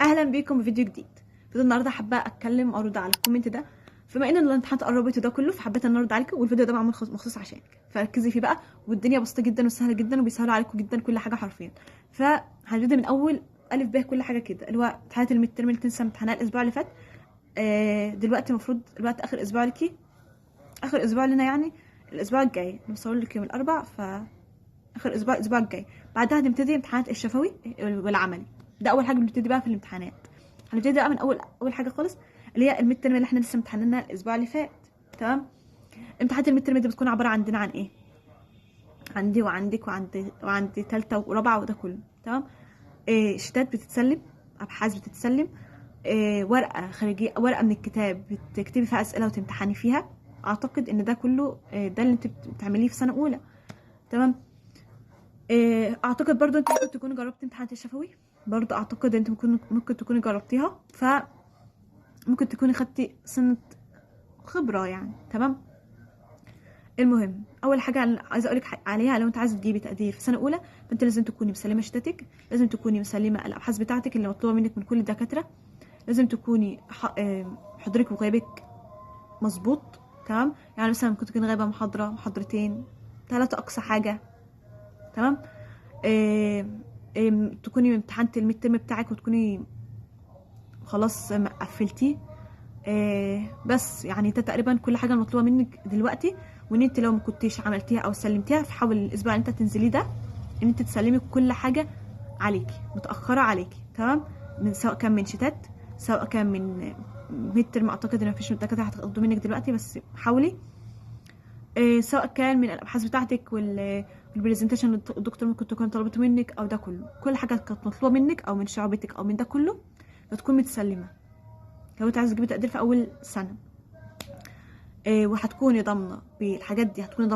اهلا بيكم بفيديو جديد. فيديو النهارده حابه اتكلم ارد على الكومنت ده، فبما ان الامتحانات قربت وده كله فحبيت ان ارد عليكم، والفيديو ده معمول مخصوص عشانك، فركزي فيه بقى. والدنيا بسيطه جدا وسهله جدا وبيسهلوا عليكم جدا كل حاجه حرفيا. فهنبدا من اول الف ب كل حاجه كده، اللي هو امتحانات الميد ترم اللي لسه امتحانها الاسبوع اللي فات. دلوقتي المفروض الوقت اخر اسبوع ليكي، اخر اسبوع لنا يعني الاسبوع الجاي نوصل لك يوم الاربع، اخر اسبوع الاسبوع الجاي. بعدها هنبتدي امتحانات الشفوي والعملي. ده اول حاجه بنبتدي بقى في الامتحانات. هنبتدي بقى من اول حاجه خالص، اللي هي الميد ترم اللي احنا لسه امتحاننا الاسبوع اللي فات. تمام. امتحانات الميد ترم دي بتكون عباره عندنا عن ايه؟ عندي وعندك وعندي ثالثه ورابعه وده كله. تمام. شتات بتتسلم، ابحاث بتتسلم، ورقه خارجيه، ورقه من الكتاب بتكتبي فيها اسئله وتمتحني فيها. اعتقد ان ده كله ده اللي انت بتعمليه في سنه اولى. تمام. اعتقد برضو انت ممكن تكوني جربتي امتحانات الشفوي، برضو اعتقد انت ممكن تكوني جربتيها، ممكن تكوني خدتي سنة خبرة يعني. تمام. المهم اول حاجة أنا عايزة اقولك عليها، لو انت عايزة تجيبي تقدير في سنة اولى فانت لازم تكوني مسلمة شتاتك، لازم تكوني مسلمة الابحاث بتاعتك اللي مطلوبة منك من كل الدكاترة، لازم تكوني حضورك وغيابك مظبوط. تمام. يعني مثلا ممكن تكوني غايبة محاضرة محاضرتين 3 اقصى حاجة. تمام. تكوني امتحنتي الميد ترم بتاعك وتكوني خلاص قفلتيه. بس يعني ده تقريبا كل حاجه المطلوبه منك دلوقتي. وان انت لو ما كنتيش عملتيها او سلمتيها فحاول الاسبوع اللي انت تنزليه ده ان انت تسلمي كل حاجه عليكي متاخره عليكي. تمام. سواء كان من شتات، سواء كان من ميد ترم، اعتقد ان مفيش دكاتره هتاخدوا منك دلوقتي بس حاولي. سواء كان من الابحاث بتاعتك والبرزنتيشن الدكتور ممكن تكون طلبته منك، او ده كله كل حاجه كانت مطلوبه منك او من شعبتك او من ده كله فتكون متسلمه لو انت عايزه تجيبي تقدير في اول سنه. وهتكوني ضامنه بالحاجات دي، هتكوني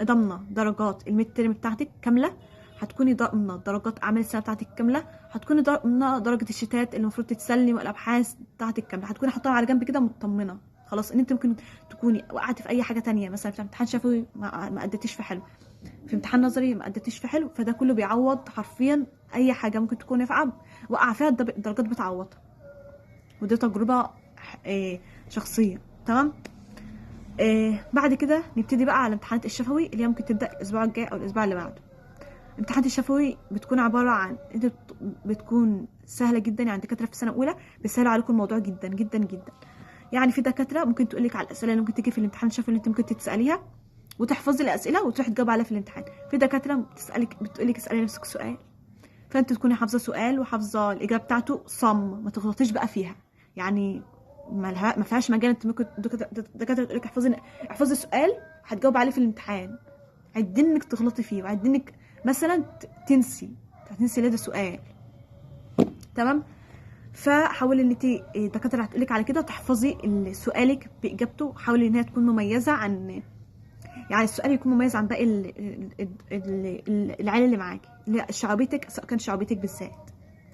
ضامنه درجات الميد ترم بتاعتك كامله، هتكوني ضامنه درجات اعمال السنه بتاعتك كامله، هتكوني ضامنه درجه الشتات اللي المفروض تتسلم والابحاث بتاعتك كامله، هتكوني حاطاها على جنب كده مطمنه خلاص ان انت ممكن تكوني وقعتي في اي حاجه تانية، مثلا في امتحان شفوي ما اديتيش في حلو، في امتحان نظري ما اديتيش في حلو، فده كله بيعوض حرفيا اي حاجه ممكن تكوني وقع فيها الدرجات بتعوضها. ودي تجربه شخصيه. تمام. بعد كده نبتدي بقى على امتحانات الشفوي اللي هي ممكن تبدا الاسبوع الجاي او الاسبوع اللي بعده. امتحانات الشفوي بتكون عباره عن انت بتكون سهله جدا، يعني دكاتره في سنه اولى بيسهلوا عليكم الموضوع جدا جدا جدا. يعني في دكاتره ممكن تقول لك على الاسئله اللي ممكن تيجي في الامتحان الشفوي اللي انت ممكن تساليها وتحفظي الاسئله وتروحي تجاوبي عليها في الامتحان. في دكاتره بتقول لك اسالي نفسك سؤال، فانت تكوني حافظه سؤال وحافظه الاجابه بتاعته صم، ما تغلطيش بقى فيها. يعني ما فيهاش مجال انت ممكن دكاتره تقول لك احفظي السؤال هتجاوب عليه في الامتحان، عايزينك تغلطي فيه وعايزينك مثلا تنسي ليه ده سؤال. تمام. فحاولي ان انت الدكاتره هتقول لك على كده تحفظي سؤالك باجابته، حاولي ان هي تكون مميزه عن، يعني السؤال يكون مميز عن باقي العيله اللي معاكي، اللي شعبيتك سواء كان شعبيتك بالذات.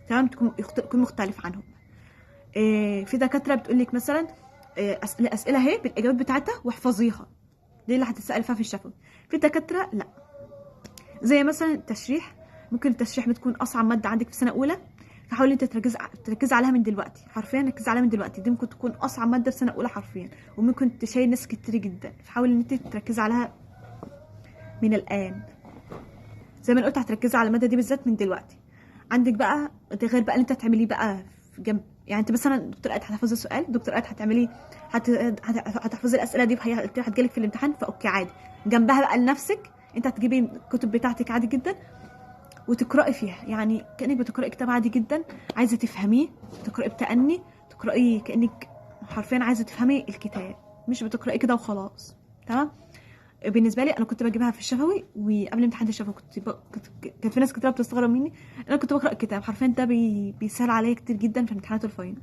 تمام. يكون مختلف عنهم. في دكاتره بتقول لك مثلا الاسئله اهي بالاجابات بتاعتها واحفظيها، دي اللي هتتسال فيها في الشفوي. في دكاتره لا، زي مثلا التشريح، ممكن التشريح بتكون اصعب ماده عندك في سنه اولى، فحاولي انت تركزي عليها من دلوقتي، حرفيا ركزي عليها من دلوقتي، دي ممكن تكون اصعب ماده في سنه اولى حرفيا، وممكن تشيل ناس كتير جدا، فحاولي ان انت تركزي عليها من الان. زي ما انا قلت هتركزي على الماده دي بالذات من دلوقتي. عندك بقى ده غير بقى اللي انت هتعمليه بقى في جنب، يعني انت مثلا دكتور قالت هتحفظي السؤال، دكتور قالت هتعملي هتحفظي الاسئله دي، فهي هتجيلك في الامتحان فاوكي عادي. جنبها بقى لنفسك انت هتجيبي الكتب بتاعتك عادي جدا وتقراي فيها، يعني كانك بتقراي كتاب عادي جدا، عايزه تفهميه، تقراي بتأني، تقراي كانك حرفيا عايزه تفهمي الكتاب، مش بتقراي كده وخلاص. تمام. بالنسبه لي انا كنت بجيبها في الشفوي، وقبل امتحان الشفوي كانت في ناس كتير بتستغرب مني، انا كنت بقرا الكتاب حرفيا، ده بيسهل عليا كتير جدا في امتحانات الفاينل.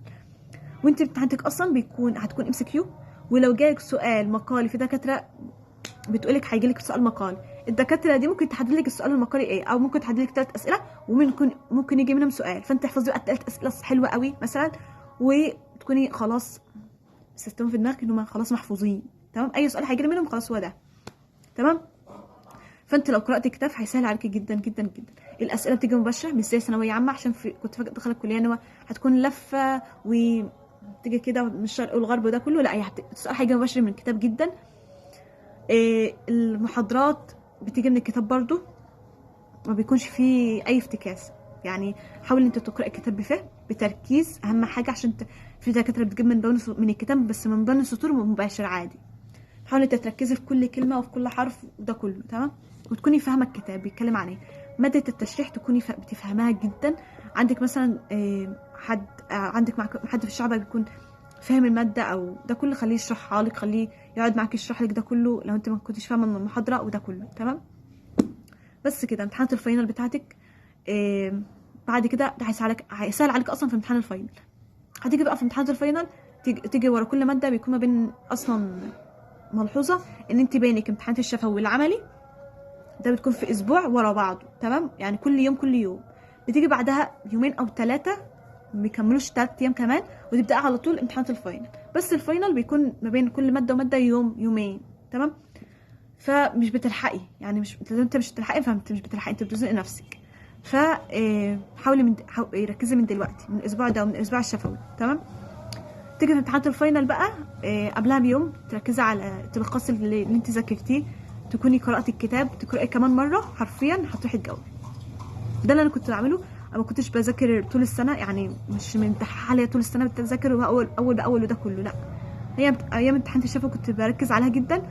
وانت امتحاناتك اصلا هتكون ام سي كيو، ولو جالك سؤال مقالي في دكاتره بتقولك هيجيلك سؤال مقالي، الدكاتره دي ممكن تحدد لك السؤال المقالي ايه، او ممكن تحدد لك 3 اسئله وممكن يجي منهم سؤال، فانت تحفظي بقى 3 اسئله حلوه قوي مثلا، وتكوني خلاص سيستم في دماغك انهم خلاص محفوظين. تمام. اي سؤال هيجي منهم خلاص هو ده. تمام. فانت لو قرات كتاب هيسهل عليكي جدا جدا جدا. الاسئله بتيجي مباشره مش زي ثانويه عامه، عشان كنت فاكره داخله الكليه ان هو هتكون لفه وتيجي كده من الشرق والغرب وده كله. لا، هي السؤال هيجي مباشر من الكتاب جدا. المحاضرات بتيجي من الكتاب برضو، ما بيكونش فيه اي افتكاس. يعني حاول انت تقرا الكتاب بفهم بتركيز، اهم حاجه، عشان في دكاتره بتجيب من الكتاب بس من بين السطور مباشر عادي. حاولي انت تركزي في كل كلمه وفي كل حرف وده كله تمام، وتكوني فاهمه الكتاب بيتكلم عن ايه. ماده التشريح تكوني بتفهمها جدا. عندك مثلا حد عندك معك حد في الشعب بيكون فاهم الماده او ده كله، خليه يشرحها لك، خليه يقعد معاك يشرح لك ده كله لو انت ما كنتش فاهمه من المحاضره وده كله تمام. بس كده امتحانات الفاينل بتاعتك بعد كده ده هيسهل عليك اصلا في امتحان الفاينل. هتيجي بقى في امتحانات الفاينل تيجي ورا كل ماده بيكون ما بين اصلا ملحوظه ان انت بينك امتحانات الشفوي والعملي ده بتكون في اسبوع ورا بعضه تمام، يعني كل يوم كل يوم. بتيجي بعدها يومين او 3، ميكملوش 3 ايام كمان، وتبدا على طول امتحانات الفاينل. بس الفاينل بيكون ما بين كل ماده وماده يوم يومين تمام. فمش بتلحقي، يعني مش انت مش بتلحقي، فانت مش بتلحقي، انت بتزنقي نفسك. ف حاولي ركزي من دلوقتي، من الاسبوع ده ومن الاسبوع الشفوي تمام. تيجي في امتحانات الفاينل بقى قبلها بيوم تركزي على التلخيص اللي انت ذاكرتيه، تكوني قرأتي الكتاب، تقرأي كمان مرة حرفيا هتروحي تجاوبي. ده اللي انا كنت بعمله. انا ما كنتش بذاكر طول السنه، يعني مش من حاليا طول السنه بتذاكر اول باول وده كله، لا. هي ايام امتحان الشفوي كنت بركز عليها جدا،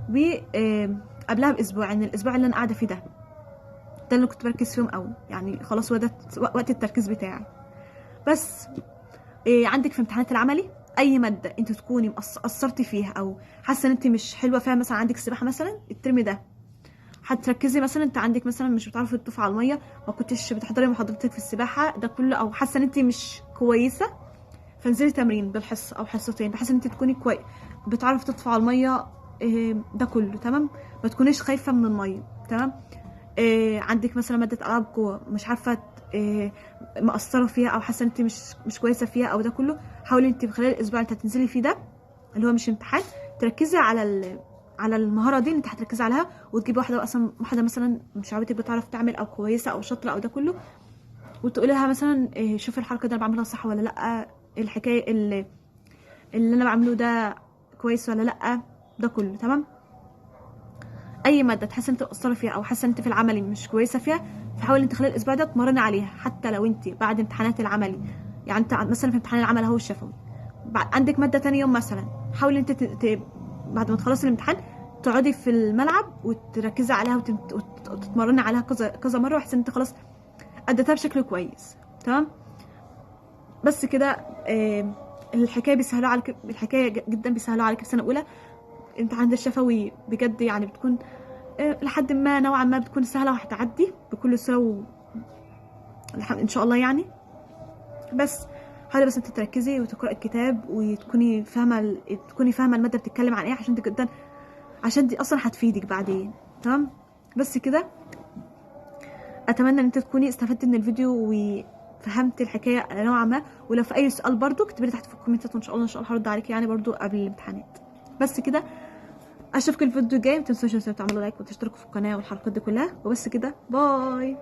وقبلها باسبوع، يعني الاسبوع اللي انا قاعده فيه ده اللي كنت بركز فيهم قوي، يعني خلاص هو ده وقت التركيز بتاعي. بس عندك في امتحانات العملي اي ماده انت تكوني قصرتي فيها او حاسه ان انت مش حلوه فيها، مثلا عندك السباحه مثلا الترم ده هتركزي، مثلا انت عندك مثلا مش بتعرفي تطوفي على الميه، ما كنتش بتحضري محاضرتك في السباحه ده كله، او حاسه ان انت مش كويسه، فانزلي تمرين بالحصه او حصتين بحيث ان انت تكوني بتعرفي تطوفي على الميه ده كله تمام، ما تكونيش خايفه من الميه تمام. عندك مثلا ماده العاب قوه مش عارفه مقصره فيها او حاسه ان انت مش كويسه فيها او ده كله، حاولي انت خلال الاسبوع اللي انت هتنزلي فيه ده اللي هو مش امتحان تركزي على المهاره دي اللي انت هتركزي عليها، وتجيبي واحده مثلا مش عارفه بتعرف تعمل او كويسه او شاطره او ده كله، وتقولي لها مثلا شوفي الحركه دي انا بعملها صح ولا لا، الحكايه اللي انا بعمله ده كويس ولا لا، ده كله تمام. اي ماده تحسي انت مقصره فيها او حاسه انت في العملي مش كويسه فيها، فحاولي انت خلال الاسبوع ده تمرني عليها، حتى لو انت بعد امتحانات العملي، يعني انت مثلا في امتحان العمل اهو الشفوي عندك ماده تاني يوم مثلا، حاولي انت بعد ما تخلصي الامتحان تقعدي في الملعب وتركزي عليها وتتمرني عليها كذا مره، بحيث ان انت خلاص اديتها بشكل كويس تمام. بس كده الحكايه بيسهلوا عليك، الحكايه جدا بيسهلوا عليك في سنه اولى. امتحان الشفوي بجد يعني بتكون لحد ما نوعا ما بتكون سهله وهتعدي بكل سهوله ان شاء الله يعني. بس حاولي بس انت تركزي وتقراي الكتاب وتكوني فاهمه الماده بتتكلم عن ايه، عشان دي اصلا هتفيدك بعدين تمام. بس كده اتمنى ان انت تكوني استفدت من الفيديو وفهمت الحكايه نوعا ما، ولو في اي سؤال برضو اكتبي لي تحت في الكومنتات، وان شاء الله هرد عليك يعني برضو قبل الامتحانات. بس كده اشوفكم الفيديو الجاي، ما تنسوش تعملوا لايك وتشتركوا في القناه والحلقات دي كلها، وبس كده باي.